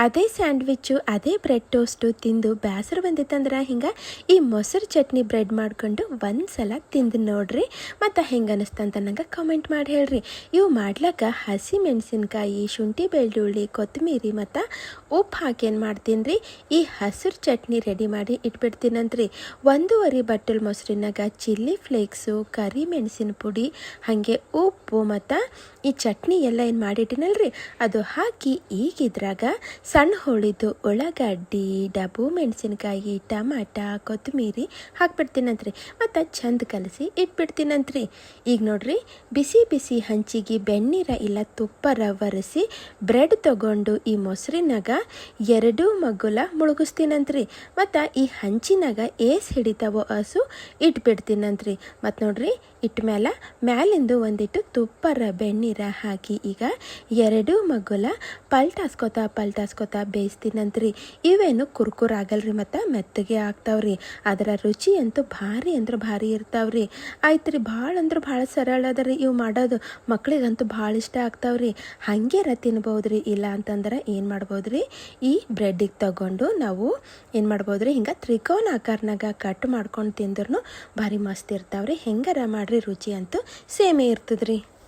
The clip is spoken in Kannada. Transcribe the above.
ಅದೇ ಸ್ಯಾಂಡ್ವಿಚ್ಚು ಅದೇ ಬ್ರೆಡ್ ಟೋಸ್ಟು ತಿಂದು ಬೇಸರ ಬಂದಿತ್ತಂದ್ರೆ ಹಿಂಗೆ ಈ ಮೊಸರು ಚಟ್ನಿ ಬ್ರೆಡ್ ಮಾಡ್ಕೊಂಡು ಒಂದು ಸಲ ತಿಂದು ನೋಡ್ರಿ ಮತ್ತು ಹೆಂಗೆ ಅನಿಸ್ತಂತ ನಂಗೆ ಕಮೆಂಟ್ ಮಾಡಿ ಹೇಳ್ರಿ. ಇವು ಮಾಡ್ಲಾಕ ಹಸಿ ಮೆಣಸಿನ್ಕಾಯಿ, ಶುಂಠಿ ಬೆಳ್ಳುಳ್ಳಿ, ಕೊತ್ತಂಬರಿ ಮತ್ತು ಉಪ್ಪು ಹಾಕಿ ಏನು ಮಾಡ್ತೀನಿ ರೀ, ಈ ಹಸಿರು ಚಟ್ನಿ ರೆಡಿ ಮಾಡಿ ಇಟ್ಬಿಡ್ತೀನಂತ್ರಿ. 1.5 ಬಟ್ಟಲು ಮೊಸರಿನಾಗ ಚಿಲ್ಲಿ ಫ್ಲೇಕ್ಸು, ಕರಿ ಮೆಣಸಿನ ಪುಡಿ, ಹಾಗೆ ಉಪ್ಪು ಮತ್ತು ಈ ಚಟ್ನಿ ಎಲ್ಲ ಏನು ಮಾಡಿಟ್ಟಿನಲ್ರಿ ಅದು ಹಾಕಿ ಈಗಿದ್ರಾಗ ಸಣ್ಣ ಹೋಳಿದ್ದು ಉಳ್ಳಾಗಡ್ಡಿ, ಡಬ್ಬು ಮೆಣಸಿನ್ಕಾಯಿ, ಟಮಾಟ, ಕೊತ್ತಂಬರಿ ಹಾಕ್ಬಿಡ್ತೀನಂತ್ರಿ. ಮತ್ತು ಚಂದ ಕಲಸಿ ಇಟ್ಬಿಡ್ತೀನಂತ್ರಿ. ಈಗ ನೋಡ್ರಿ, ಬಿಸಿ ಬಿಸಿ ಹಂಚಿಗೆ ಬೆಣ್ಣೀರ ಇಲ್ಲ ತುಪ್ಪ ರವರಿಸಿ ಬ್ರೆಡ್ ತಗೊಂಡು ಈ ಮೊಸರಿನಾಗ 2 ಮಗ್ಗುಲ ಮುಳುಗಿಸ್ತೀನಂತ್ರಿ. ಮತ್ತು ಈ ಹಂಚಿನಾಗ ಏಸ್ ಹಿಡಿತಾವೋ ಹಸು ಇಟ್ಬಿಡ್ತೀನಂತ್ರಿ. ಮತ್ತು ನೋಡ್ರಿ, ಇಟ್ಟ ಮೇಲೆ ಮ್ಯಾಲಿಂದು ಒಂದಿಟ್ಟು ತುಪ್ಪರ ಬೆಣ್ಣೀರ ಹಾಕಿ ಈಗ 2 ಮಗ್ಗುಲ ಪಲ್ಟಾಸ್ಕೊತಾ ಬೇಯಿಸ್ತೀನಂತ್ರಿ. ಇವೇನು ಕುರ್ಕುರ್ ಆಗಲ್ರಿ ಮತ್ತು ಮೆತ್ತಗೆ ಆಗ್ತಾವ್ರಿ. ಅದರ ರುಚಿ ಅಂತೂ ಭಾರಿ ಅಂದ್ರೆ ಭಾರಿ ಇರ್ತಾವ್ರಿ. ಆಯ್ತು ರೀ, ಭಾಳ ಅಂದ್ರೆ ಭಾಳ ಸರಳ ಅದ ರೀ ಇವು ಮಾಡೋದು. ಮಕ್ಳಿಗಂತೂ ಭಾಳ ಇಷ್ಟ ಆಗ್ತಾವ್ರಿ. ಹಾಗೇರ ತಿನ್ಬೋದ್ರಿ. ಇಲ್ಲ ಅಂತಂದ್ರೆ ಏನು ಮಾಡ್ಬೋದ್ರಿ, ಈ ಬ್ರೆಡ್ಡಿಗೆ ತಗೊಂಡು ನಾವು ಏನು ಮಾಡ್ಬೋದ್ರಿ, ಹಿಂಗೆ ತ್ರಿಕೋನ ಆಕಾರನಾಗ ಕಟ್ ಮಾಡ್ಕೊಂಡು ತಿಂದ್ರೂ ಭಾರಿ ಮಸ್ತ್ ಇರ್ತಾವ್ರಿ. ಹೆಂಗಾರ ಮಾಡ್ರಿ, ರುಚಿ ಅಂತೂ ಸೇಮೇ ಇರ್ತದ್ರಿ.